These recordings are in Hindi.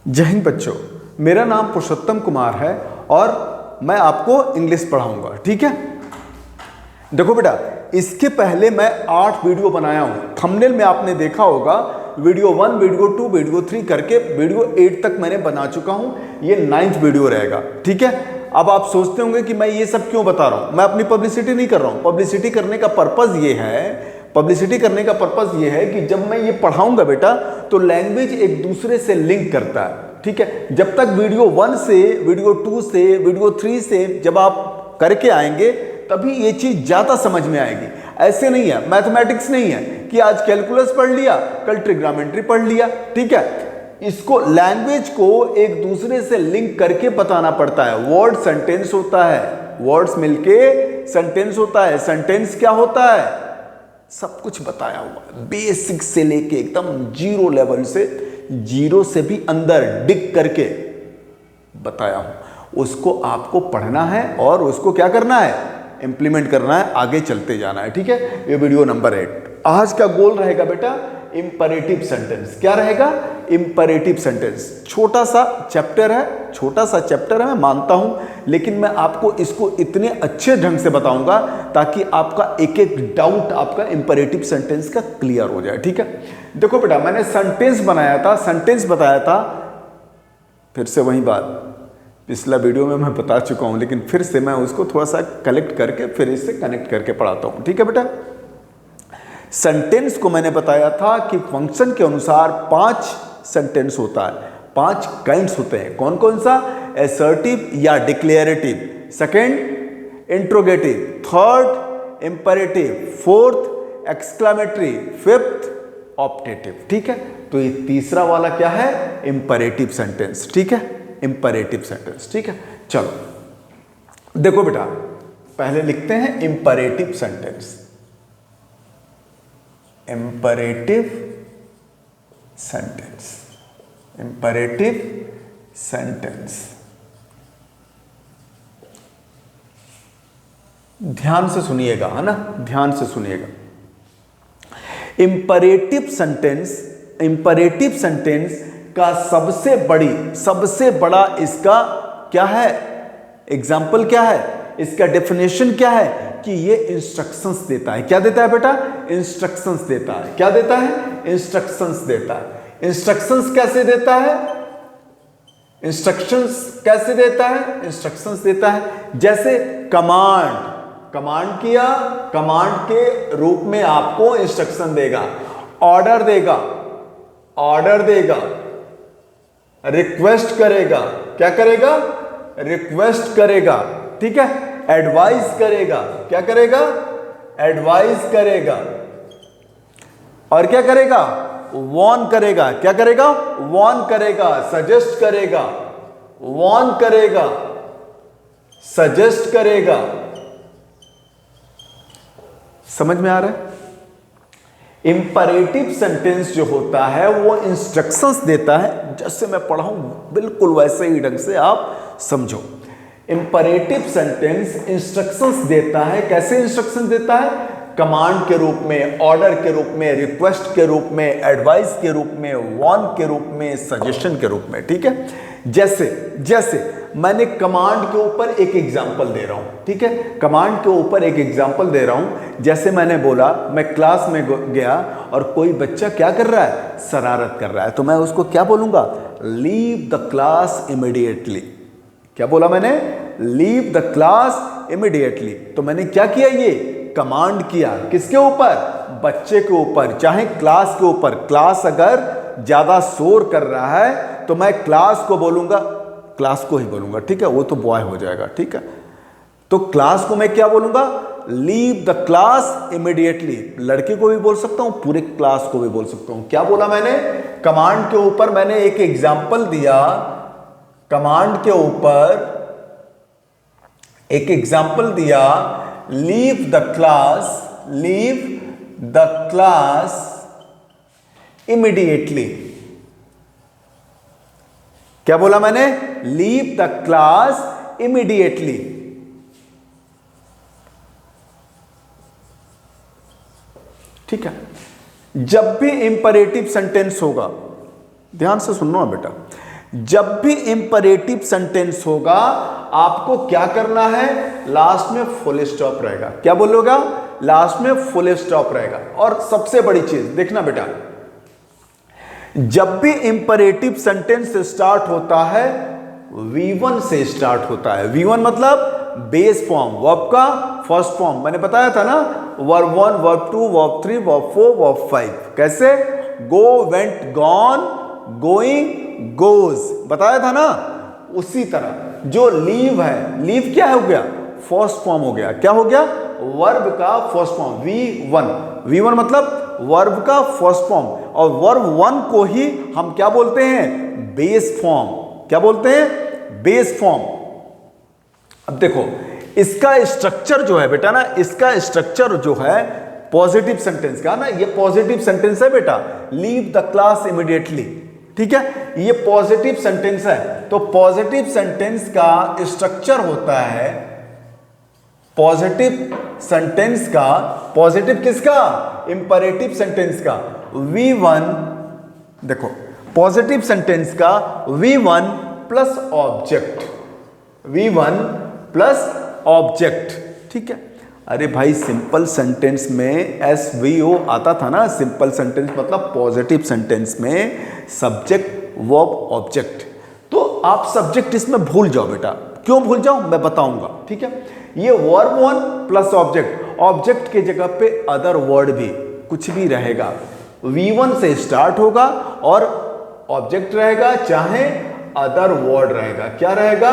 जय हिंद बच्चों, मेरा नाम पुरुषोत्तम कुमार है और मैं आपको इंग्लिश पढ़ाऊंगा। ठीक है, देखो बेटा, इसके पहले मैं 8 वीडियो बनाया हूं। थंबनेल में आपने देखा होगा वीडियो 1, वीडियो 2, वीडियो 3 करके वीडियो 8 तक मैंने बना चुका हूं। ये 9th वीडियो रहेगा। ठीक है, अब आप सोचते होंगे कि मैं ये सब क्यों बता रहा हूं। मैं अपनी पब्लिसिटी नहीं कर रहा हूं। पब्लिसिटी करने का पर्पज ये है कि जब मैं ये पढ़ाऊंगा बेटा, तो लैंग्वेज एक दूसरे से लिंक करता है। ठीक है, जब तक वीडियो 1 से, वीडियो 2 से, वीडियो 3 से जब आप करके आएंगे तभी ये चीज ज्यादा समझ में आएगी। ऐसे नहीं है, मैथमेटिक्स नहीं है कि आज कैलकुलस पढ़ लिया, कल ट्रिग्नोमेट्री पढ़ लिया। ठीक है, इसको, लैंग्वेज को एक दूसरे से लिंक करके बताना पड़ता है। वर्ड सेंटेंस होता है, वर्ड्स मिलके सेंटेंस होता है। सेंटेंस क्या होता है, सब कुछ बताया हुआ, बेसिक से लेके एकदम जीरो लेवल से, जीरो से भी अंदर डिग करके बताया हूं। उसको आपको पढ़ना है और उसको क्या करना है, इंप्लीमेंट करना है, आगे चलते जाना है। ठीक है, ये वीडियो नंबर 8। आज का गोल रहेगा बेटा इंपरेटिव सेंटेंस। क्या रहेगा, इंपरेटिव सेंटेंस। छोटा सा चैप्टर है, मैं मानता हूं, लेकिन मैं आपको इसको इतने अच्छे ढंग से बताऊंगा ताकि आपका एक एक डाउट आपका इंपरेटिव सेंटेंस का क्लियर हो जाए। ठीक है, देखो बेटा, मैंने सेंटेंस बताया था, फिर से वही बात पिछला वीडियो में मैं बता चुका हूं, लेकिन फिर से मैं उसको थोड़ा सा कलेक्ट करके फिर इससे कनेक्ट करके पढ़ाता हूं। ठीक है बेटा, सेंटेंस को मैंने बताया था कि फंक्शन के अनुसार 5 सेंटेंस होता है, 5 काइंड्स होते हैं। कौन कौन सा, असर्टिव या declarative, second interrogative, third imperative, fourth exclamatory, fifth optative. ठीक है, तो ये तीसरा वाला क्या है, इंपरेटिव सेंटेंस। ठीक है, इंपरेटिव सेंटेंस। ठीक है, चलो देखो बेटा, पहले लिखते हैं imperative sentence. Imperative sentence, imperative sentence. ध्यान से सुनिएगा, है ना, ध्यान से सुनिएगा। इंपरेटिव सेंटेंस का सबसे बड़ा इसका क्या है, एग्जाम्पल क्या है, इसका डेफिनेशन क्या है कि ये इंस्ट्रक्शंस देता है। क्या देता है बेटा, इंस्ट्रक्शंस देता है। क्या देता है, इंस्ट्रक्शंस देता है। इंस्ट्रक्शंस कैसे देता है, इंस्ट्रक्शंस देता है जैसे कमांड किया, कमांड के रूप में आपको इंस्ट्रक्शन देगा। ऑर्डर देगा, रिक्वेस्ट करेगा, क्या करेगा, रिक्वेस्ट करेगा। ठीक है, एडवाइस करेगा, क्या करेगा, एडवाइस करेगा, और क्या करेगा, वॉर्न करेगा, क्या करेगा, वॉर्न करेगा, सजेस्ट करेगा, वॉर्न करेगा, सजेस्ट करेगा। समझ में आ रहा है। इंपरेटिव सेंटेंस जो होता है वो इंस्ट्रक्शंस देता है, जैसे मैं पढ़ाऊं बिल्कुल वैसे ही ढंग से आप समझो। इंपरेटिव सेंटेंस इंस्ट्रक्शंस देता है। कैसे इंस्ट्रक्शंस देता है, कमांड के रूप में, ऑर्डर के रूप में, रिक्वेस्ट के रूप में, एडवाइस के रूप में, वॉर्न के रूप में, सजेशन के रूप में। ठीक है, जैसे मैंने कमांड के ऊपर एक एग्जांपल दे रहा हूं। ठीक है, कमांड के ऊपर एक एग्जांपल दे रहा हूं। जैसे मैंने बोला, मैं क्लास में गया और कोई बच्चा क्या कर रहा है, शरारत कर रहा है, तो मैं उसको क्या बोलूंगा, लीव द क्लास इमीडिएटली। क्या बोला मैंने, लीव द क्लास इमीडिएटली। तो मैंने क्या किया, ये कमांड किया। किसके ऊपर, बच्चे के ऊपर, चाहे क्लास के ऊपर। क्लास अगर ज्यादा शोर कर रहा है तो मैं क्लास को ही बोलूंगा। ठीक है, वो तो बॉय हो जाएगा। ठीक है, तो क्लास को मैं क्या बोलूंगा, लीव द क्लास इमीडिएटली। लड़के को भी बोल सकता हूं, पूरे क्लास को भी बोल सकता हूं। क्या बोला मैंने, कमांड के ऊपर मैंने एक एग्जाम्पल दिया, कमांड के ऊपर एक एग्जाम्पल दिया, लीव द क्लास इमीडिएटली। क्या बोला मैंने, लीव द क्लास इमीडिएटली। ठीक है, जब भी इंपरेटिव सेंटेंस होगा, ध्यान से सुनना बेटा, जब भी इंपरेटिव सेंटेंस होगा आपको क्या करना है, लास्ट में फुल स्टॉप रहेगा। क्या बोलोगा, लास्ट में फुल स्टॉप रहेगा। और सबसे बड़ी चीज देखना बेटा, जब भी इंपरेटिव सेंटेंस स्टार्ट होता है V1 से स्टार्ट होता है। V1 मतलब बेस फॉर्म, वर्ब का फर्स्ट फॉर्म। मैंने बताया था ना, verb 1, verb 2, verb 3, verb 4, verb 5। कैसे, गो, वेंट, गॉन, गोइंग, गोज, बताया था ना। उसी तरह जो लीव है, लीव क्या हो गया, फर्स्ट फॉर्म हो गया। क्या हो गया, वर्ब का फर्स्ट फॉर्म V1। V1 मतलब वर्ब का फर्स्ट फॉर्म, और वर्ब 1 को ही हम क्या बोलते हैं, बेस फॉर्म। क्या बोलते हैं, बेस फॉर्म। अब देखो इसका स्ट्रक्चर जो है बेटा ना, इसका स्ट्रक्चर जो है पॉजिटिव सेंटेंस का ना, ये पॉजिटिव सेंटेंस है बेटा, लीव द क्लास इमीडिएटली। ठीक है, ये पॉजिटिव सेंटेंस है। तो पॉजिटिव सेंटेंस का स्ट्रक्चर होता है, पॉजिटिव सेंटेंस का, पॉजिटिव किसका, इंपरेटिव सेंटेंस का V1। देखो पॉजिटिव सेंटेंस का V1 plus object, V1 plus object. ठीक है, अरे भाई सिंपल सेंटेंस में SVO आता था ना, सिंपल सेंटेंस मतलब पॉजिटिव सेंटेंस में सब्जेक्ट वर्ब ऑब्जेक्ट। तो आप सब्जेक्ट इसमें भूल जाओ बेटा। क्यों भूल जाओ, मैं बताऊंगा। ठीक है, ये वर्ब 1 प्लस ऑब्जेक्ट, ऑब्जेक्ट के जगह पे अदर वर्ड भी कुछ भी रहेगा, V1 से स्टार्ट होगा और ऑब्जेक्ट रहेगा, चाहे अदर वर्ड रहेगा। क्या रहेगा,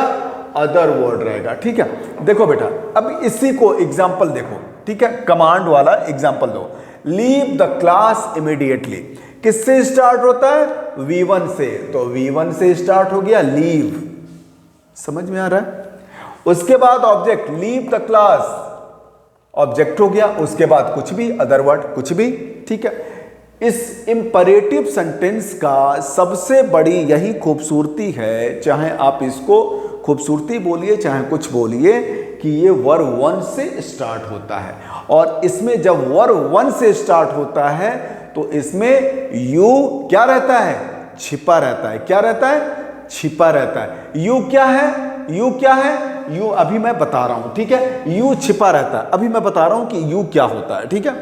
अदर वर्ड रहेगा। ठीक है, देखो बेटा अब इसी को एग्जाम्पल देखो। ठीक है, कमांड वाला एग्जाम्पल दो, लीव द क्लास इमीडिएटली। किससे स्टार्ट होता है, V1 से। तो V1 से स्टार्ट हो गया लीव, समझ में आ रहा है। उसके बाद object, leave the class, object हो गया। उसके बाद कुछ भी, अदर वर्ड कुछ भी। ठीक है, इस इंपरेटिव सेंटेंस का सबसे बड़ी यही खूबसूरती है, चाहे आप इसको खूबसूरती बोलिए चाहे कुछ बोलिए, कि ये वर्ब 1 से स्टार्ट होता है। और इसमें जब वर्ब 1 से स्टार्ट होता है तो इसमें यू क्या रहता है, छिपा रहता है। क्या रहता है, छिपा रहता है। यू क्या है, यू क्या है, यू अभी मैं बता रहा हूं। ठीक है, यू छिपा रहता है, अभी मैं बता रहा हूं कि यू क्या होता है। ठीक है,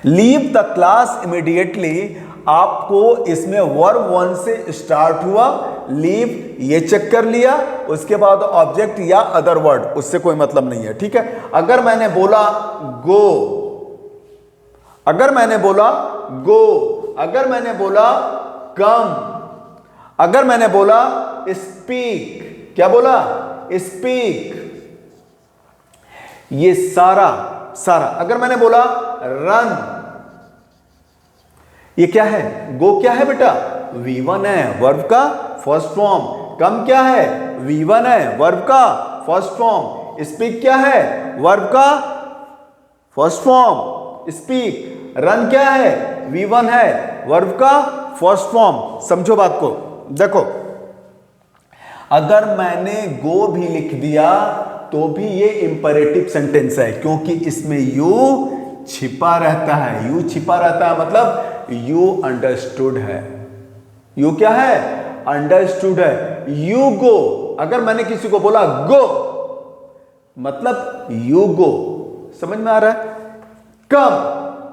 लीव द क्लास इमीडिएटली, आपको इसमें वर्ब 1 से स्टार्ट हुआ, लीव ये चेक कर लिया। उसके बाद ऑब्जेक्ट या अदर वर्ड, उससे कोई मतलब नहीं है। ठीक है, अगर मैंने बोला गो, अगर मैंने बोला गो, अगर मैंने बोला कम, अगर मैंने बोला स्पीक, क्या बोला, स्पीक, ये सारा सारा। अगर मैंने बोला रन, ये क्या है, गो क्या है बेटा, V1 है, वर्ब का फर्स्ट फॉर्म। कम क्या है, V1 है, वर्ब का फर्स्ट फॉर्म। स्पीक क्या है, वर्ब का फर्स्ट फॉर्म, स्पीक। रन क्या है, V1 है, वर्ब का फर्स्ट फॉर्म। समझो बात को। देखो अगर मैंने गो भी लिख दिया तो भी ये इंपरेटिव सेंटेंस है, क्योंकि इसमें यू छिपा रहता है। यू छिपा रहता है मतलब यू अंडरस्टूड है। यू क्या है, अंडरस्टूड है। यू गो, अगर मैंने किसी को बोला गो मतलब यू गो, समझ में आ रहा है। कम,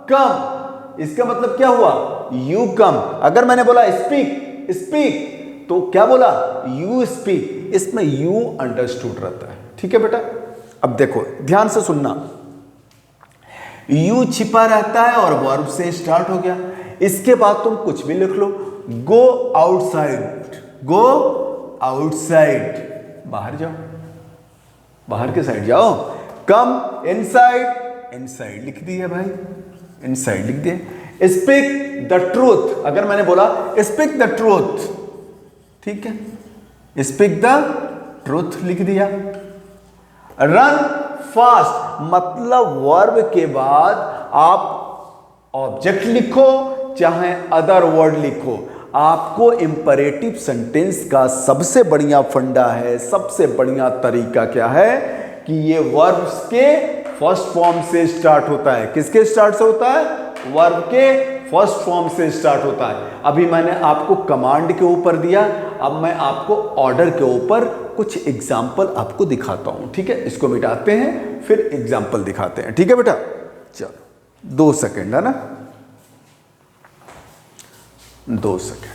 कम, इसका मतलब क्या हुआ, यू कम। अगर मैंने बोला स्पीक, स्पीक, तो क्या बोला, यू स्पीक। इसमें यू अंडरस्टूड रहता है। ठीक है बेटा, अब देखो ध्यान से सुनना, यू छिपा रहता है और वर्ब से स्टार्ट हो गया। इसके बाद तुम कुछ भी लिख लो, गो आउटसाइड, गो आउटसाइड, बाहर जाओ, बाहर के साइड जाओ। कम इनसाइड, इनसाइड लिख दिया भाई, इनसाइड लिख दिया। स्पीक द ट्रूथ, अगर मैंने बोला स्पीक द ट्रूथ, ठीक है, स्पीक द ट्रूथ लिख दिया। रन फास्ट मतलब वर्ब के बाद आप ऑब्जेक्ट लिखो चाहे अदर वर्ड लिखो, आपको इंपरेटिव सेंटेंस का सबसे बढ़िया फंडा है, सबसे बढ़िया तरीका क्या है कि ये वर्ब्स के फर्स्ट फॉर्म से स्टार्ट होता है। किसके स्टार्ट से होता है, वर्ब के फर्स्ट फॉर्म से स्टार्ट होता है। अभी मैंने आपको कमांड के ऊपर दिया, अब मैं आपको ऑर्डर के ऊपर कुछ एग्जाम्पल आपको दिखाता हूं। ठीक है, इसको मिटाते हैं फिर एग्जाम्पल दिखाते हैं। ठीक है बेटा, चलो 2 सेकेंड है ना, 2 सेकेंड।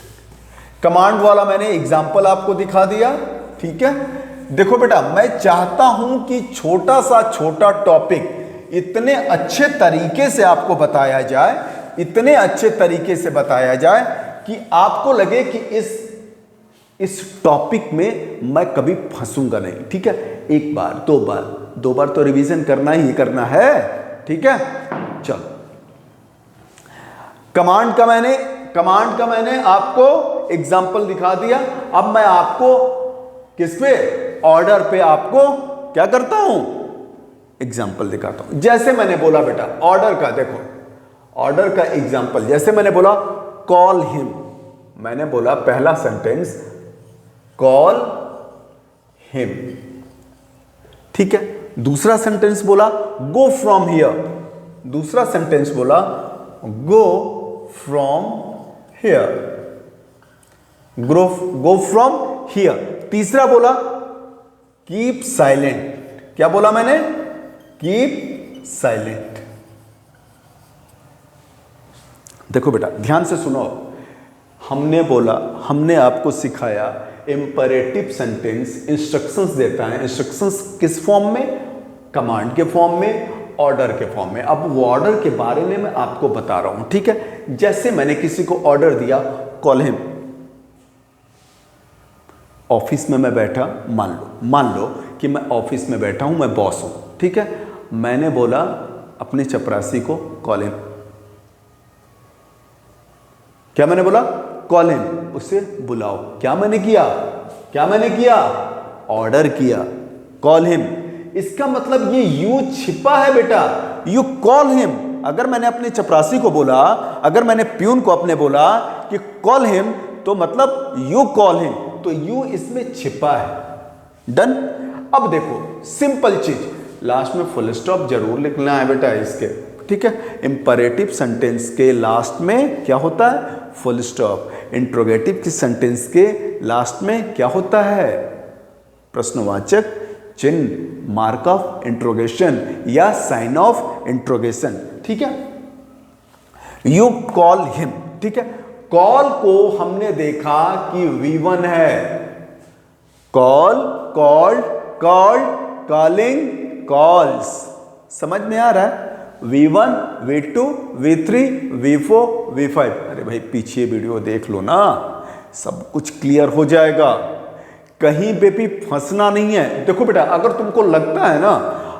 कमांड वाला मैंने एग्जाम्पल आपको दिखा दिया। ठीक है, देखो बेटा, मैं चाहता हूं कि छोटा सा छोटा टॉपिक इतने अच्छे तरीके से आपको बताया जाए, इतने अच्छे तरीके से बताया जाए कि आपको लगे कि इस टॉपिक में मैं कभी फंसूंगा नहीं। ठीक है, 1 बार 2 बार तो रिवीजन करना ही करना है। ठीक है, चलो कमांड का मैंने आपको एग्जाम्पल दिखा दिया। अब मैं आपको किस पे, ऑर्डर पे आपको क्या करता हूं, एग्जाम्पल दिखाता हूं। जैसे मैंने बोला बेटा ऑर्डर का, देखो ऑर्डर का एग्जाम्पल, जैसे मैंने बोला कॉल हिम, मैंने बोला पहला सेंटेंस कॉल हिम। ठीक है, दूसरा सेंटेंस बोला गो फ्रॉम हियर, दूसरा सेंटेंस बोला गो from here, go from here. तीसरा बोला कीप साइलेंट, क्या बोला मैंने, कीप साइलेंट। देखो बेटा ध्यान से सुनो, हमने आपको सिखाया इंपरेटिव सेंटेंस इंस्ट्रक्शंस देता है। इंस्ट्रक्शंस किस फॉर्म में, कमांड के फॉर्म में, ऑर्डर के फॉर्म में। अब वो ऑर्डर के बारे में मैं आपको बता रहा हूं। ठीक है, जैसे मैंने किसी को ऑर्डर दिया कॉल हिम, ऑफिस में मैं बैठा, मान लो कि मैं ऑफिस में बैठा हूं, मैं बॉस हूं। ठीक है, मैंने बोला अपने चपरासी को कॉल हिम, क्या मैंने बोला, कॉल हिम, उसे बुलाओ। क्या मैंने किया, ऑर्डर किया, कॉल हिम। इसका मतलब ये यू छिपा है बेटा, यू कॉल हिम। अगर मैंने अपने चपरासी को बोला, अगर मैंने प्यून को अपने बोला कि कॉल हिम, तो मतलब यू कॉल हिम, तो यू इसमें छिपा है। डन। अब देखो सिंपल चीज, लास्ट में फुल स्टॉप जरूर लिखना है बेटा इसके। ठीक है, इंपरेटिव सेंटेंस के लास्ट में क्या होता है, फुल स्टॉप। इंट्रोगेटिव की सेंटेंस के लास्ट में क्या होता है, प्रश्नवाचक चिन्ह, मार्क ऑफ इंट्रोगेशन या साइन ऑफ इंट्रोगेशन। ठीक है, यू कॉल हिम। ठीक है, कॉल को हमने देखा कि V1 है, call, called, called, calling, calls. समझ में आ रहा है, V1, V2, V3, V4, V5। अरे भाई पीछे वीडियो देख लो ना, सब कुछ क्लियर हो जाएगा, कहीं पे भी फंसना नहीं है। देखो बेटा, अगर तुमको लगता है ना,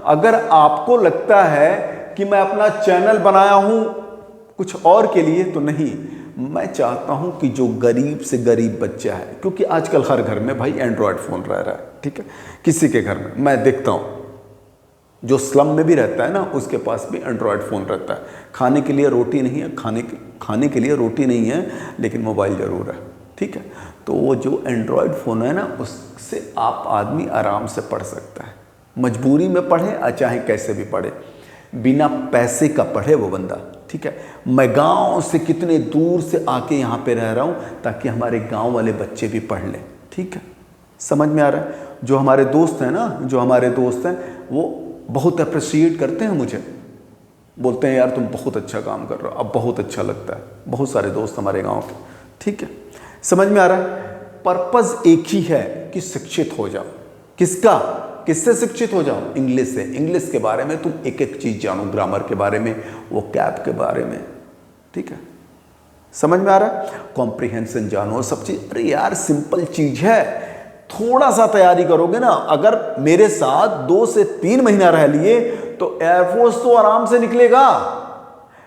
अगर आपको लगता है कि मैं अपना चैनल बनाया हूं कुछ और के लिए, तो नहीं, मैं चाहता हूं कि जो गरीब से गरीब बच्चा है, क्योंकि आजकल हर घर में भाई एंड्रॉयड फोन रह रहा है। ठीक है, किसी के घर में मैं देखता हूं, जो स्लम में भी रहता है ना, उसके पास भी एंड्रॉयड फ़ोन रहता है। खाने के लिए रोटी नहीं है, खाने के लिए रोटी नहीं है, लेकिन मोबाइल ज़रूर है। ठीक है, तो वो जो एंड्रॉयड फ़ोन है ना, उससे आप आदमी आराम से पढ़ सकता है, मजबूरी में पढ़े चाहे कैसे भी पढ़े, बिना पैसे का पढ़े वो बंदा। ठीक है, मैं गांव से कितने दूर से आके यहाँ पे रह रहा हूँ ताकि हमारे गांव वाले बच्चे भी पढ़ लें। ठीक है, समझ में आ रहा है। जो हमारे दोस्त हैं वो बहुत अप्रिशिएट करते हैं मुझे, बोलते हैं यार तुम बहुत अच्छा काम कर रहे हो, अब बहुत अच्छा लगता है। बहुत सारे दोस्त हमारे गांव के। ठीक है, समझ में आ रहा है। पर्पस एक ही है कि शिक्षित हो जाओ। किससे शिक्षित हो जाओ, इंग्लिश से। इंग्लिश के बारे में तुम एक एक चीज जानो, ग्रामर के बारे में, वो कैप के बारे में। ठीक है, समझ में आ रहा है। कॉम्प्रिहेंशन जानो, सब चीज। अरे यार सिंपल चीज है, थोड़ा सा तैयारी करोगे ना। अगर मेरे साथ 2 से 3 महीना रह लिए तो एयरफोर्स तो आराम से निकलेगा,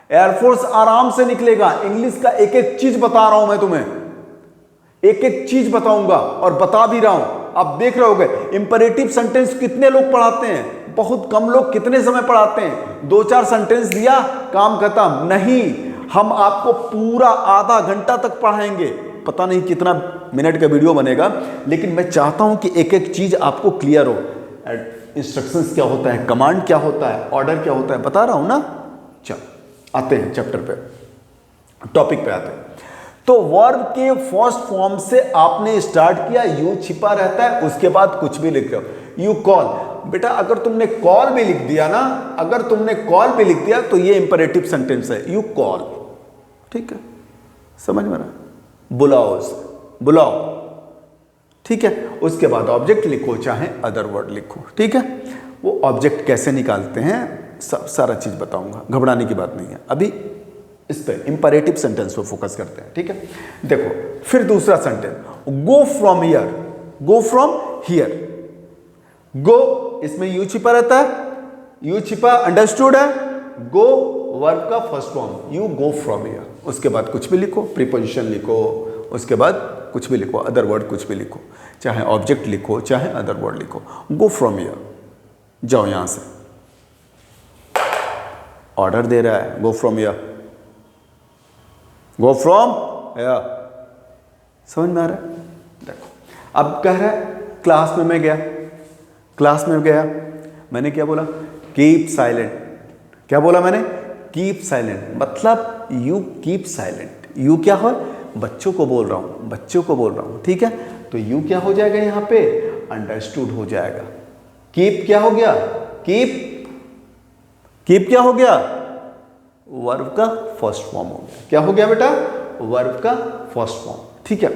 एयरफोर्स आराम से निकलेगा। इंग्लिश का एक एक चीज बता रहा हूं मैं तुम्हें, एक एक चीज बताऊंगा और बता भी रहा हूं। आप देख रहे होगे इंपरेटिव सेंटेंस कितने लोग पढ़ाते हैं, बहुत कम लोग कितने समय पढ़ाते हैं। 2-4 सेंटेंस दिया, काम खत्म। नहीं, हम आपको पूरा आधा घंटा तक पढ़ाएंगे। पता नहीं कितना मिनट का वीडियो बनेगा, लेकिन मैं चाहता हूं कि एक एक चीज आपको क्लियर हो। इंस्ट्रक्शंस क्या होता है, कमांड क्या होता है, ऑर्डर क्या होता है, बता रहा हूं ना। चल आते हैं चैप्टर पे। टॉपिक पे आते हैं। तो वर्ब के फर्स्ट फॉर्म से आपने स्टार्ट किया, यू छिपा रहता है, उसके बाद कुछ भी लिख रहे हो। यू कॉल, बेटा अगर तुमने कॉल भी लिख दिया ना, अगर तुमने कॉल भी लिख दिया तो ये इंपेरेटिव सेंटेंस है, यू कॉल, ठीक है, समझ में रहा, बुलाओ उसे, बुलाओ, ठीक है। उसके बाद ऑब्जेक्ट लिखो चाहे अदर वर्ड लिखो, ठीक है। वो ऑब्जेक्ट कैसे निकालते हैं सब सारा चीज बताऊंगा, घबराने की बात नहीं है। अभी इस पे इंपेरेटिव सेंटेंस पे फोकस करते हैं, ठीक है। देखो फिर दूसरा sentence, go from here, go from here, go इसमें यू छिपा रहता है, यू छिपा अंडरस्टूड है, गो वर्ब का first form, you go from here, उसके बाद कुछ भी लिखो, प्रीपोजिशन लिखो, उसके बाद कुछ भी लिखो, अदर वर्ड कुछ भी लिखो, चाहे ऑब्जेक्ट लिखो चाहे अदर वर्ड लिखो। गो फ्रॉम हियर, जाओ यहां से, ऑर्डर दे रहा है, गो from here, go from here, समझ में आ रहा है। देखो अब कह रहा है क्लास में मैं गया, क्लास में गया, मैंने क्या बोला, कीप साइलेंट, क्या बोला मैंने, कीप साइलेंट, मतलब यू कीप साइलेंट, यू क्या हो, बच्चों को बोल रहा हूं, बच्चों को बोल रहा हूं, ठीक है। तो यू क्या हो जाएगा यहां पे, अंडरस्टूड हो जाएगा। कीप क्या हो गया, कीप, कीप क्या हो गया, वर्ब का फर्स्ट फॉर्म हो गया, क्या हो गया बेटा, वर्ब का फर्स्ट फॉर्म, ठीक है।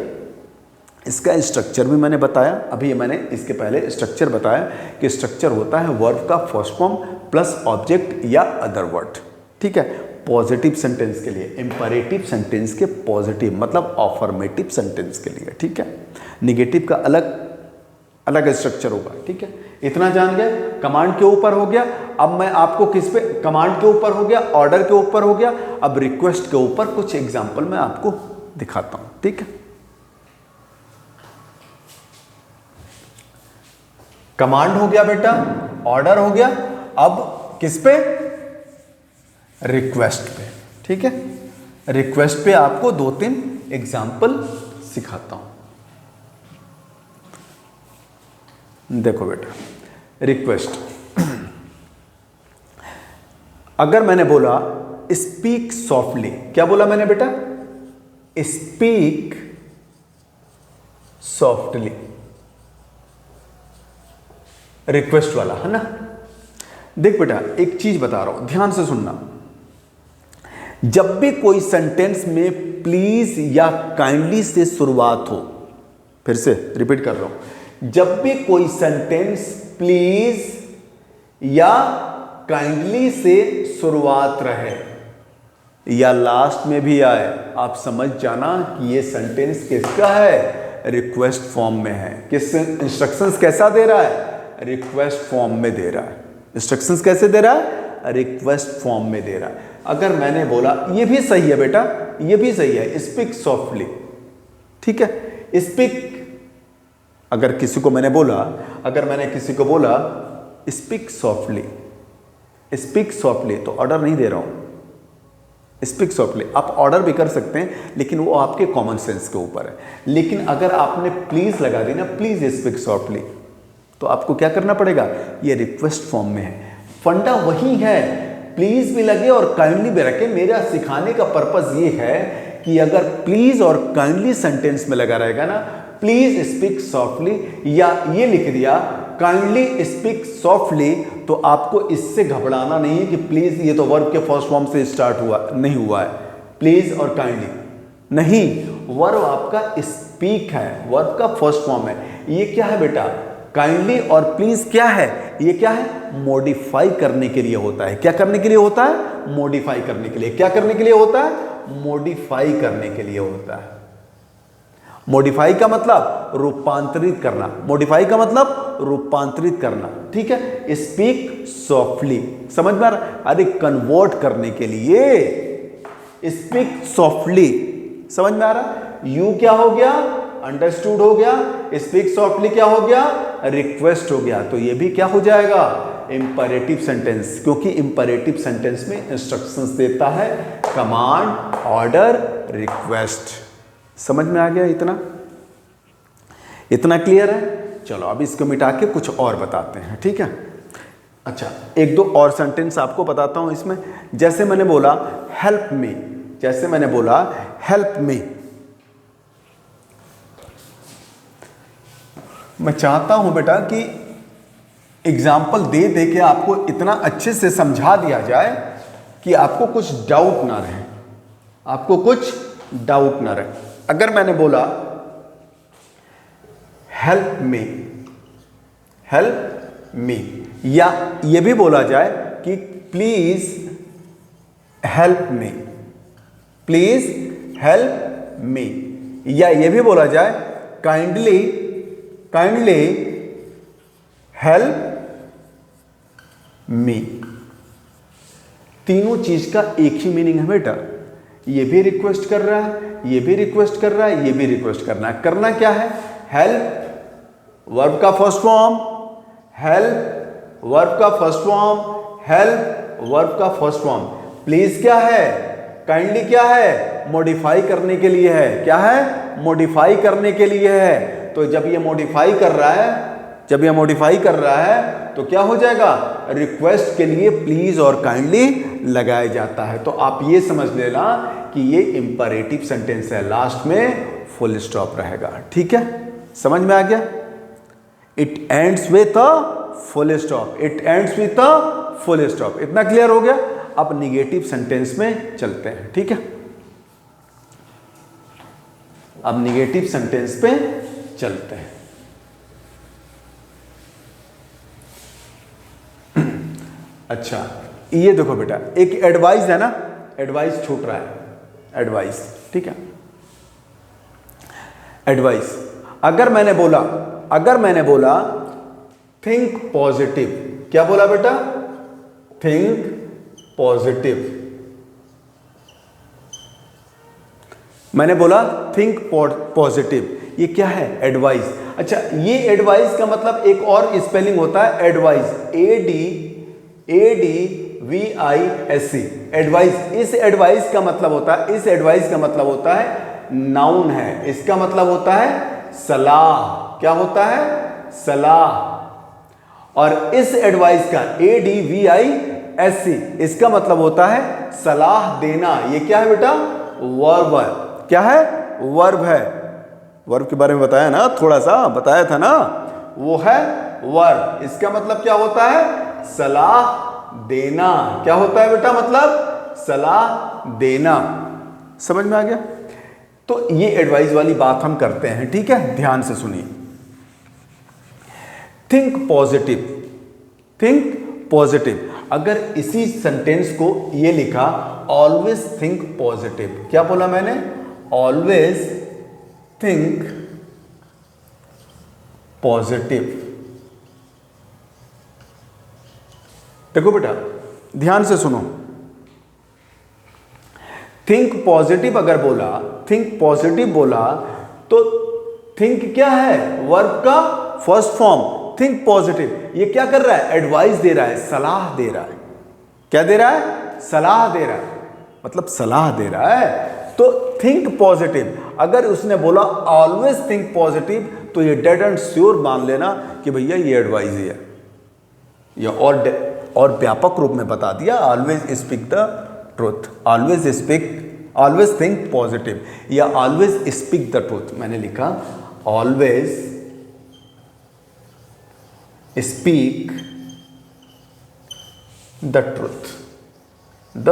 इसका स्ट्रक्चर भी मैंने बताया, अभी मैंने इसके पहले स्ट्रक्चर बताया कि स्ट्रक्चर होता है वर्ब का फर्स्ट फॉर्म प्लस ऑब्जेक्ट या अदर वर्ड, ठीक है। पॉजिटिव सेंटेंस के लिए, इंपेरेटिव सेंटेंस के पॉजिटिव मतलब अफर्मेटिव सेंटेंस के लिए, ठीक है। निगेटिव का अलग अलग स्ट्रक्चर होगा, ठीक है। इतना जान गए, कमांड के ऊपर हो गया। अब मैं आपको किस पे, कमांड के ऊपर हो गया, ऑर्डर के ऊपर हो गया, अब रिक्वेस्ट के ऊपर कुछ एग्जांपल मैं आपको दिखाता हूं, ठीक है। कमांड हो गया बेटा, ऑर्डर हो गया, अब किस पे, रिक्वेस्ट पे, ठीक है। रिक्वेस्ट पे आपको 2-3 एग्जांपल सिखाता हूं। देखो बेटा, रिक्वेस्ट, अगर मैंने बोला स्पीक सॉफ्टली, क्या बोला मैंने बेटा, स्पीक सॉफ्टली, रिक्वेस्ट वाला है ना। देख बेटा एक चीज बता रहा हूं, ध्यान से सुनना, जब भी कोई सेंटेंस में प्लीज या काइंडली से शुरुआत हो, फिर से रिपीट कर रहा हूं, जब भी कोई सेंटेंस प्लीज या काइंडली से शुरुआत रहे या लास्ट में भी आए, आप समझ जाना कि ये सेंटेंस किसका है, रिक्वेस्ट फॉर्म में है। किस इंस्ट्रक्शंस कैसा दे रहा है, रिक्वेस्ट फॉर्म में दे रहा है। इंस्ट्रक्शंस कैसे दे रहा है, रिक्वेस्ट फॉर्म में दे रहा है। अगर मैंने बोला, ये भी सही है बेटा, ये भी सही है, स्पीक सॉफ्टली, ठीक है। स्पीक, अगर किसी को मैंने बोला, अगर मैंने किसी को बोला स्पीक सॉफ्टली, स्पीक सॉफ्टली, तो ऑर्डर नहीं दे रहा हूं, स्पीक सॉफ्टली। आप ऑर्डर भी कर सकते हैं लेकिन वो आपके कॉमन सेंस के ऊपर है। लेकिन अगर आपने प्लीज लगा दी ना, प्लीज स्पीक सॉफ्टली, तो आपको क्या करना पड़ेगा, ये रिक्वेस्ट फॉर्म में है। फंडा वही है, प्लीज भी लगे और काइंडली भी रखे। मेरा सिखाने का पर्पस ये है कि अगर प्लीज और काइंडली सेंटेंस में लगा रहेगा ना, प्लीज स्पीक सॉफ्टली, या ये लिख दिया काइंडली स्पीक सॉफ्टली, तो आपको इससे घबराना नहीं है कि प्लीज ये तो वर्ब के फर्स्ट फॉर्म से स्टार्ट हुआ नहीं हुआ है, प्लीज और काइंडली नहीं, वर्ब आपका स्पीक है, वर्ब का फर्स्ट फॉर्म है। ये क्या है बेटा, काइंडली और प्लीज क्या है, ये क्या है, मॉडिफाई करने के लिए होता है। क्या करने के लिए होता है, मॉडिफाई करने के लिए। क्या करने के लिए होता है, मॉडिफाई करने के लिए होता है। मॉडिफाई का मतलब रूपांतरित करना, मॉडिफाई का मतलब रूपांतरित करना, ठीक है। स्पीक सॉफ्टली, समझ में आ रहा है, अरे कन्वर्ट करने के लिए स्पीक सॉफ्टली, समझ में आ रहा है। यू क्या हो गया, अंडरस्टूड हो गया, स्पीक सॉफ्टली क्या हो गया, रिक्वेस्ट हो गया। तो ये भी क्या हो जाएगा, इंपेरेटिव सेंटेंस, क्योंकि इंपेरेटिव सेंटेंस में इंस्ट्रक्शंस देता है कमांड, ऑर्डर, रिक्वेस्ट। समझ में आ गया, इतना क्लियर है। चलो अब इसको मिटा के कुछ और बताते हैं, ठीक है। अच्छा, एक दो और सेंटेंस आपको बताता हूं इसमें। जैसे मैंने बोला हेल्प मी, जैसे मैंने बोला हेल्प मी, मैं चाहता हूं बेटा कि एग्जाम्पल दे दे के आपको इतना अच्छे से समझा दिया जाए कि आपको कुछ डाउट ना रहे, आपको कुछ डाउट ना रहे। अगर मैंने बोला हेल्प मी, हेल्प मी, या ये भी बोला जाए कि please help me, please help me, या ये भी बोला जाए काइंडली, काइंडली हेल्प मी। तीनों चीज का एक ही मीनिंग है बेटा, ये भी रिक्वेस्ट कर रहा है, ये भी रिक्वेस्ट कर रहा है, ये भी रिक्वेस्ट करना है। करना क्या है? हेल्प वर्ब का फर्स्ट फॉर्म, हेल्प वर्ब का फर्स्ट फॉर्म, हेल्प वर्ब का फर्स्ट फॉर्म। प्लीज क्या है? काइंडली क्या है? मॉडिफाई करने के लिए है। क्या है? मॉडिफाई करने के लिए है। तो जब ये मॉडिफाई कर रहा है, जब ये मॉडिफाई कर रहा है तो क्या हो जाएगा? रिक्वेस्ट के लिए प्लीज और काइंडली लगाया जाता है। तो आप ये समझ लेना कि ये इंपरेटिव सेंटेंस है, लास्ट में फुल स्टॉप रहेगा। ठीक है, समझ में आ गया? It ends with a full stop, it ends with a full stop. इतना क्लियर हो गया? अब निगेटिव सेंटेंस में चलते हैं। ठीक है, अब निगेटिव सेंटेंस पे चलते हैं। अच्छा, ये देखो बेटा, एक एडवाइस है ना, एडवाइस छूट रहा है, एडवाइस। ठीक है, एडवाइस। अगर मैंने बोला थिंक पॉजिटिव, क्या बोला बेटा? Think positive. मैंने बोला थिंक पॉजिटिव, ये क्या है? एडवाइस। अच्छा, ये एडवाइस का मतलब एक और स्पेलिंग होता है एडवाइस, ADVISE, एडवाइस। इस एडवाइस का मतलब होता है, इस एडवाइस का मतलब होता है नाउन है, इसका मतलब होता है सलाह। क्या होता है? सलाह। और इस एडवाइस का ADVISE, इसका मतलब होता है सलाह देना। ये क्या है बेटा? वर्ब है। क्या है? वर्ब है। वर्ब के बारे में बताया ना, थोड़ा सा बताया था ना, वो है वर्ब। इसका मतलब क्या होता है? सलाह देना। क्या होता है बेटा? मतलब सलाह देना। समझ में आ गया? तो ये एडवाइस वाली बात हम करते हैं। ठीक है, ध्यान से सुनिए। Think positive, think positive. अगर इसी सेंटेंस को ये लिखा ऑलवेज थिंक पॉजिटिव, क्या बोला मैंने? Always think positive. देखो बेटा, ध्यान से सुनो। थिंक पॉजिटिव अगर बोला, थिंक पॉजिटिव बोला, तो थिंक क्या है? वर्ब का फर्स्ट फॉर्म, थिंक पॉजिटिव। ये क्या कर रहा है? एडवाइस दे रहा है, सलाह दे रहा है। क्या दे रहा है? सलाह दे रहा है, मतलब सलाह दे रहा है। तो थिंक पॉजिटिव। अगर उसने बोला ऑलवेज थिंक पॉजिटिव, तो ये डेड एंड श्योर मान लेना कि भैया ये एडवाइस ही है। या और व्यापक रूप में बता दिया, always speak the truth, always think positive, या ऑलवेज स्पीक द ट्रूथ। मैंने लिखा always speak the truth, the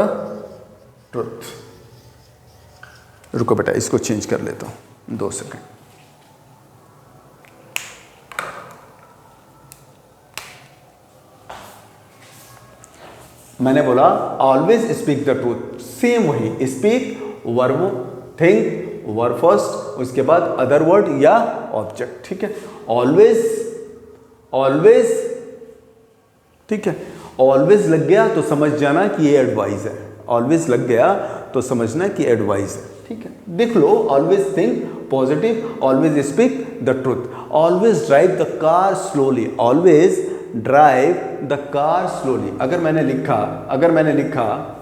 truth. रुको बेटा, इसको चेंज कर लेता हूं, 2 सेकंड। मैंने बोला always speak the truth, same वही, speak verb, think verb first, उसके बाद अदर वर्ड या ऑब्जेक्ट। ठीक है, ऑलवेज, ऑलवेज। ठीक है, ऑलवेज लग गया तो समझ जाना कि ये एडवाइस है, ऑलवेज लग गया तो समझना कि एडवाइस है। ठीक है, देख लो, always think positive, always speak the truth, always drive the car slowly, always drive the car slowly. अगर मैंने लिखा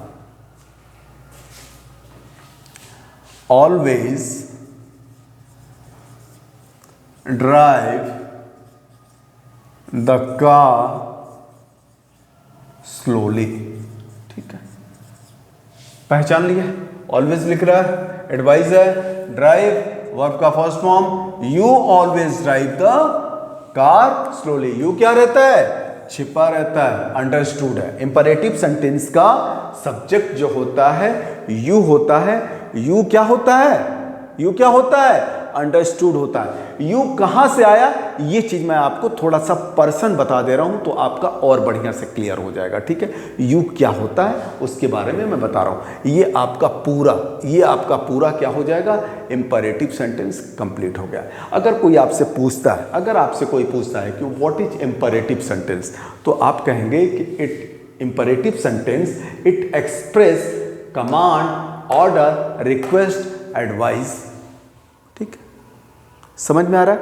always drive the car slowly. ठीक है, पहचान लिया? ऑलवेज लिख रहा है, एडवाइज है, ड्राइव वर्ब का first form, you always drive the car slowly. You क्या रहता है, छिपा रहता है, अंडरस्टूड है। इंपरेटिव सेंटेंस का सब्जेक्ट जो होता है यू होता है। यू क्या होता है, यू क्या होता है, अंडरस्टूड होता है। यू कहां से आया, ये चीज मैं आपको थोड़ा सा पर्सन बता दे रहा हूं तो आपका और बढ़िया से क्लियर हो जाएगा, ठीक है। यू क्या होता है उसके बारे में मैं बता रहा हूं। ये आपका पूरा क्या हो जाएगा, इंपरेटिव सेंटेंस कंप्लीट हो गया। अगर कोई आपसे पूछता है कि व्हाट इज इंपरेटिव सेंटेंस, तो आप कहेंगे कि it imperative sentence it express command, order, request, advice. ठीक है, समझ में आ रहा है।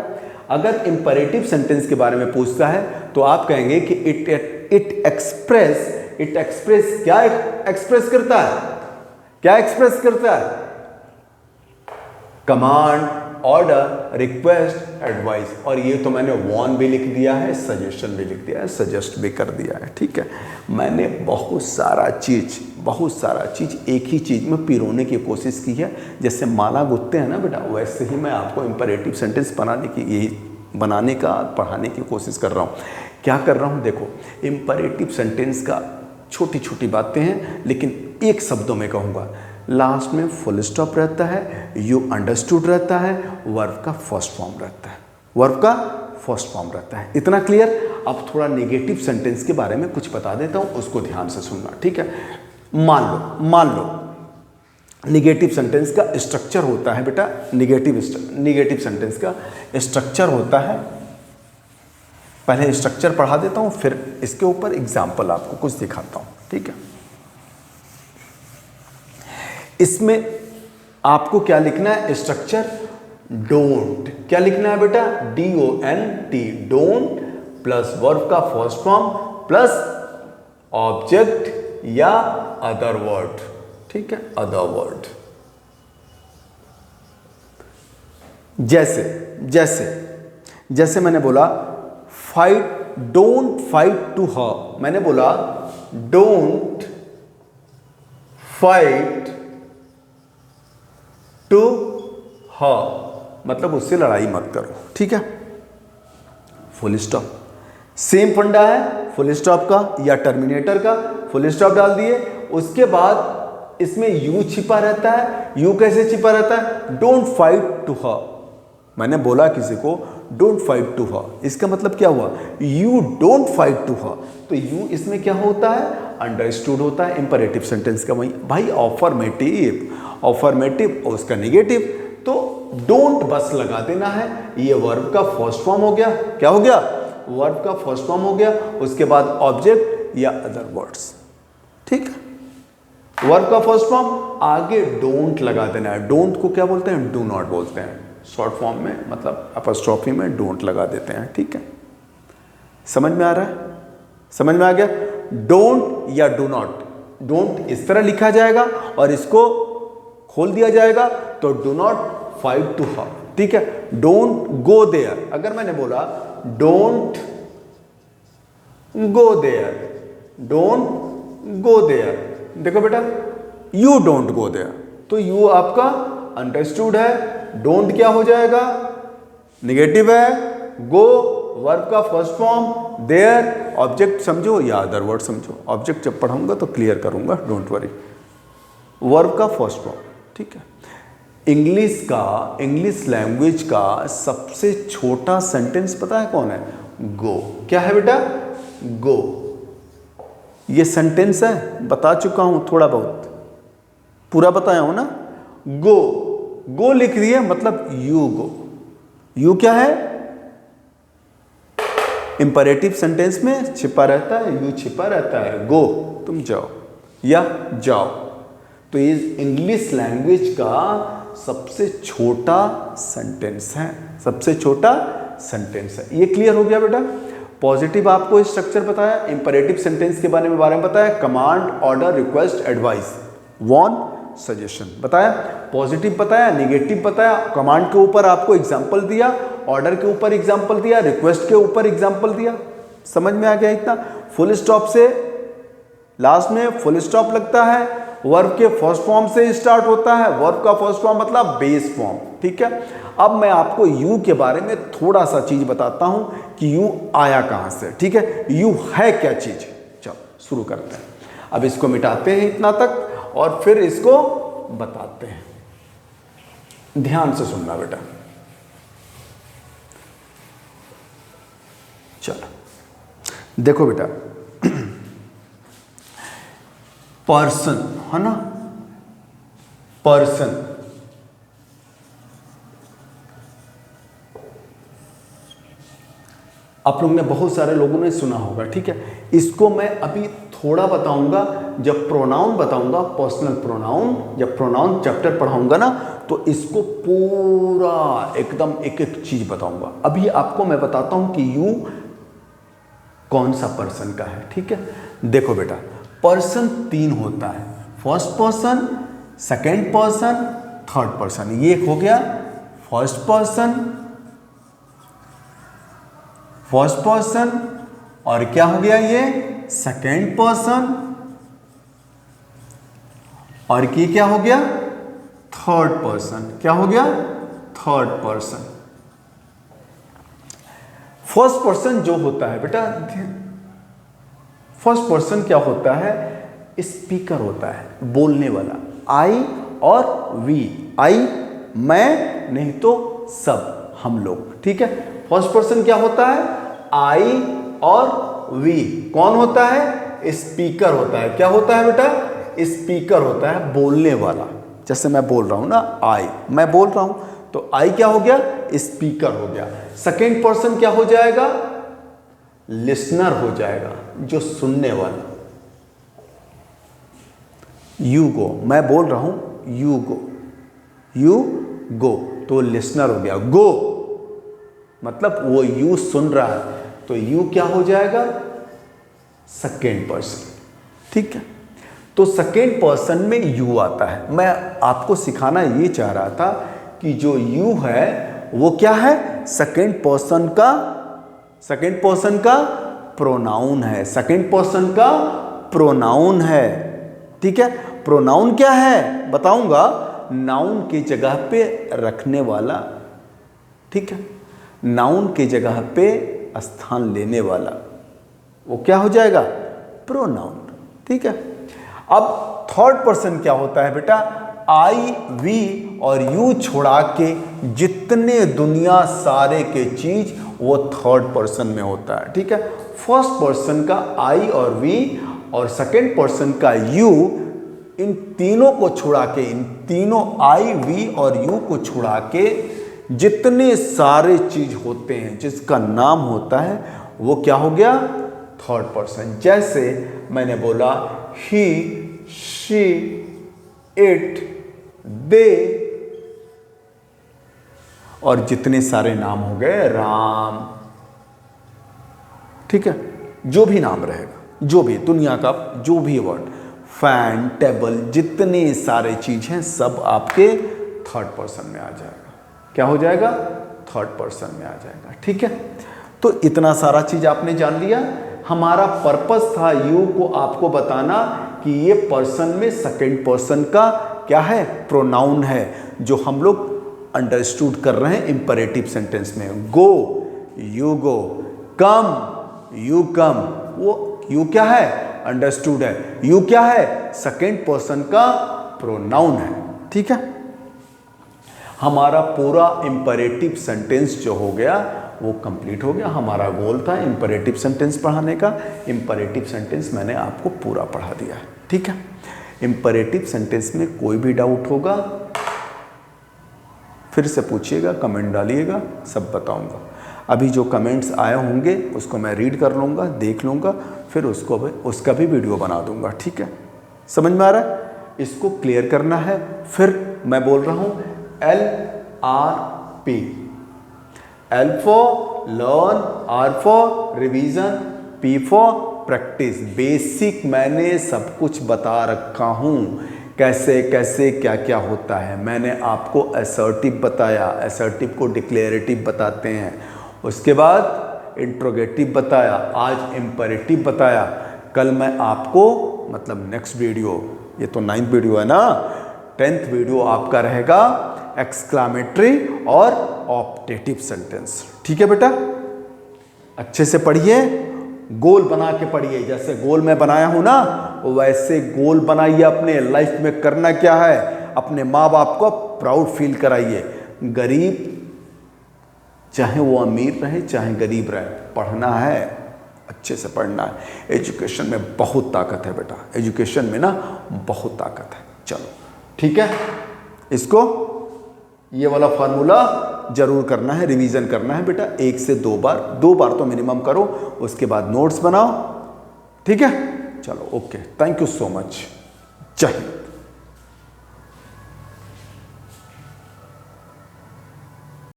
अगर इंपरेटिव सेंटेंस के बारे में पूछता है तो आप कहेंगे कि इट एक्सप्रेस क्या एक्सप्रेस करता है, कमांड, ऑर्डर, रिक्वेस्ट, एडवाइस। और ये तो मैंने वार्न भी लिख दिया है, सजेशन भी लिख दिया है, सजेस्ट भी कर दिया है, ठीक है। मैंने बहुत सारा चीज एक ही चीज में पिरोने की कोशिश की है। जैसे माला गुथते हैं ना बेटा, वैसे ही मैं आपको इंपरेटिव सेंटेंस बनाने का पढ़ाने की कोशिश कर रहा हूँ। क्या कर रहा हूँ, देखो इंपरेटिव सेंटेंस का छोटी छोटी बातें हैं, लेकिन एक शब्दों में कहूँगा। लास्ट में फुल स्टॉप रहता है, यू अंडरस्टूड रहता है, वर्ब का फर्स्ट फॉर्म रहता है, इतना क्लियर। अब थोड़ा नेगेटिव सेंटेंस के बारे में कुछ बता देता हूँ, उसको ध्यान से सुनना, ठीक है। मान लो नेगेटिव सेंटेंस का स्ट्रक्चर होता है बेटा, नेगेटिव सेंटेंस का स्ट्रक्चर होता है। पहले स्ट्रक्चर पढ़ा देता हूँ, फिर इसके ऊपर एग्जाम्पल आपको कुछ दिखाता हूँ, ठीक है। इसमें आपको क्या लिखना है, स्ट्रक्चर डोंट। क्या लिखना है बेटा, DONT, डोंट प्लस वर्ब का फर्स्ट फॉर्म प्लस ऑब्जेक्ट या अदर वर्ड, ठीक है, अदर वर्ड। जैसे मैंने बोला fight, don't fight to her. मैंने बोला डोंट फाइट टू हर, मतलब उससे लड़ाई मत करो, ठीक है। फुल स्टॉप, सेम फंडा है फुल स्टॉप का या टर्मिनेटर का। फुल स्टॉप डाल दिए, उसके बाद इसमें यू छिपा रहता है। यू कैसे छिपा रहता है, डोंट फाइट टू हर। मैंने बोला किसी को डोंट फाइट टू हर, इसका मतलब क्या हुआ, you don't fight to her. तो यू इसमें क्या होता है, अंडरस्टूड होता है। इंपरेटिव सेंटेंस का वही भाई ऑफर्मेटिव और उसका नेगेटिव, तो डोंट बस लगा देना है। ये वर्ब का फर्स्ट फॉर्म हो गया, क्या हो गया, वर्ब का फर्स्ट फॉर्म हो गया। उसके बाद ऑब्जेक्ट या अदर वर्ड्स, ठीक है। वर्ब का फर्स्ट फॉर्म, आगे डोंट लगा देना है। डोंट को क्या बोलते हैं, डू नॉट बोलते हैं। शॉर्ट फॉर्म में मतलब अपॉस्ट्रोफी में डोंट लगा देते हैं, ठीक है। समझ में आ रहा है, समझ में आ गया। डोंट या डू नॉट, डोंट इस तरह लिखा जाएगा और इसको खोल दिया जाएगा, तो do not fight to her, ठीक है। डोंट गो देयर, अगर मैंने बोला डोंट गो देयर, देखो बेटा यू डोंट गो देयर, तो यू आपका अंडरस्टूड है। डोंट क्या हो जाएगा, नेगेटिव है। गो वर्ब का फर्स्ट फॉर्म, देयर ऑब्जेक्ट समझो या अदर वर्ड समझो। ऑब्जेक्ट जब पढ़ाऊंगा तो क्लियर करूंगा, डोंट वरी। वर्ब का फर्स्ट फॉर्म, ठीक है। इंग्लिश लैंग्वेज का सबसे छोटा सेंटेंस पता है कौन है, गो। क्या है बेटा, गो। ये सेंटेंस है, बता चुका हूं थोड़ा बहुत, पूरा बताया हूं ना। गो लिख दिए, मतलब यू गो। यू क्या है, इंपरेटिव सेंटेंस में छिपा रहता है, यू छिपा रहता है। गो तुम जाओ या जाओ। तो ये इंग्लिश लैंग्वेज का सबसे छोटा सेंटेंस है, सबसे छोटा सेंटेंस है। ये क्लियर हो गया बेटा। पॉजिटिव आपको स्ट्रक्चर बताया, इंपरेटिव सेंटेंस के बारे में बताया, command, order, request, advice, warn, suggestion बताया। पॉजिटिव बताया, नेगेटिव बताया, कमांड के ऊपर आपको एग्जांपल दिया, ऑर्डर के ऊपर एग्जांपल दिया, रिक्वेस्ट के ऊपर एग्जांपल दिया। समझ में आ गया इतना। फुल स्टॉप से लास्ट में फुल स्टॉप लगता है, वर्ब के फर्स्ट फॉर्म से स्टार्ट होता है। वर्ब का फर्स्ट फॉर्म मतलब बेस फॉर्म, ठीक है। अब मैं आपको यू के बारे में थोड़ा सा चीज बताता हूं कि यू आया कहां से, ठीक है। यू है क्या चीज, चलो शुरू करते हैं। अब इसको मिटाते हैं इतना तक और फिर इसको बताते हैं। ध्यान से सुनना बेटा, चलो देखो बेटा, पर्सन है ना, पर्सन, आप लोग ने बहुत सारे लोगों ने सुना होगा, ठीक है। इसको मैं अभी थोड़ा बताऊंगा, जब प्रोनाउन बताऊंगा, पर्सनल प्रोनाउन, जब प्रोनाउन चैप्टर पढ़ाऊंगा ना, तो इसको पूरा एकदम एक एक चीज बताऊंगा। अभी आपको मैं बताता हूं कि यू कौन सा पर्सन का है, ठीक है। देखो बेटा, पर्सन 3 होता है, first person, second person, third person. ये हो गया फर्स्ट पर्सन, फर्स्ट पर्सन, और क्या हो गया ये सेकेंड पर्सन, और ये क्या हो गया थर्ड पर्सन। क्या हो गया थर्ड पर्सन। फर्स्ट पर्सन जो होता है बेटा, फर्स्ट पर्सन क्या होता है, स्पीकर होता है, बोलने वाला। आई और वी, आई मैं, नहीं तो सब, हम लोग, ठीक है। फर्स्ट पर्सन क्या होता है, आई और वी। कौन होता है, स्पीकर होता है। क्या होता है बेटा, स्पीकर होता है, बोलने वाला। जैसे मैं बोल रहा हूं ना, आई, मैं बोल रहा हूं, तो आई क्या हो गया, स्पीकर हो गया। सेकेंड पर्सन क्या हो जाएगा, लिसनर हो जाएगा, जो सुनने वाला। यू गो, मैं बोल रहा हूं यू गो, यू गो, तो लिसनर हो गया। गो मतलब वो यू सुन रहा है, तो यू क्या हो जाएगा, सेकेंड पर्सन, ठीक है। तो सेकेंड पर्सन में यू आता है। मैं आपको सिखाना ये चाह रहा था कि जो यू है वो क्या है, सेकेंड पर्सन का, सेकेंड पर्सन का प्रोनाउन है, सेकेंड पर्सन का प्रोनाउन है, ठीक है। प्रोनाउन क्या है बताऊंगा, नाउन की जगह पे रखने वाला, ठीक है, नाउन की जगह पे स्थान लेने वाला, वो क्या हो जाएगा, प्रोनाउन, ठीक है। अब थर्ड पर्सन क्या होता है बेटा, आई वी और यू छोड़ा के जितने दुनिया सारे के चीज वो थर्ड पर्सन में होता है, ठीक है। फर्स्ट पर्सन का आई और वी और सेकेंड पर्सन का यू, इन तीनों को छुड़ा के, इन तीनों आई वी और यू को छुड़ा के जितने सारे चीज होते हैं जिसका नाम होता है वो क्या हो गया, थर्ड पर्सन। जैसे मैंने बोला ही, शी, इट, दे, और जितने सारे नाम हो गए, राम, ठीक है। जो भी नाम रहेगा, जो भी दुनिया का जो भी वर्ड, फैन, टेबल, जितने सारे चीज हैं सब आपके थर्ड पर्सन में आ जाएगा। क्या हो जाएगा, थर्ड पर्सन में आ जाएगा, ठीक है। तो इतना सारा चीज आपने जान लिया। हमारा पर्पस था यू को आपको बताना कि ये पर्सन में सेकेंड पर्सन का क्या है, प्रोनाउन है, जो हम लोग अंडरस्टूड कर रहे हैं इंपरेटिव सेंटेंस में। गो, you go, come, you come, वो यू क्या है, अंडरस्टूड है। यू क्या है, सेकेंड पर्सन का प्रोनाउन है, ठीक है। हमारा पूरा इंपरेटिव सेंटेंस जो हो गया वो कंप्लीट हो गया। हमारा गोल था इंपरेटिव सेंटेंस पढ़ाने का। इंपरेटिव सेंटेंस मैंने आपको पूरा पढ़ा दिया है, ठीक है। इंपरेटिव सेंटेंस में कोई भी डाउट होगा फिर से पूछिएगा, कमेंट डालिएगा, सब बताऊंगा। अभी जो कमेंट्स आए होंगे उसको मैं रीड कर लूँगा, देख लूँगा, फिर उसका भी वीडियो बना दूंगा, ठीक है। समझ में आ रहा है, इसको क्लियर करना है। फिर मैं बोल रहा हूँ LRP, L for learn, R for revision, P for practice. Basic मैंने सब कुछ बता रखा हूँ, कैसे कैसे क्या क्या होता है। मैंने आपको असर्टिव बताया, असर्टिव को डिक्लेरेटिव बताते हैं, उसके बाद इंट्रोगेटिव बताया, आज इंपरेटिव बताया। कल मैं आपको मतलब नेक्स्ट वीडियो ये तो 9th वीडियो है ना। 10th वीडियो आपका रहेगा एक्सक्लामेटरी और ऑप्टेटिव सेंटेंस। ठीक है बेटा, अच्छे से पढ़िए, गोल बना के पढ़िए। जैसे गोल मैं बनाया हूं ना, वैसे गोल बनाइए अपने लाइफ में। करना क्या है, अपने माँ बाप को प्राउड फील कराइए। गरीब चाहे वो अमीर रहे चाहे गरीब रहे, पढ़ना है, अच्छे से पढ़ना है। एजुकेशन में बहुत ताकत है बेटा, एजुकेशन में ना बहुत ताकत है। चलो ठीक है, इसको ये वाला फार्मूला जरूर करना है, रिवीजन करना है बेटा। 1 से 2 बार तो मिनिमम करो, उसके बाद नोट्स बनाओ। ठीक है, चलो okay, thank you so much, जय हिंद।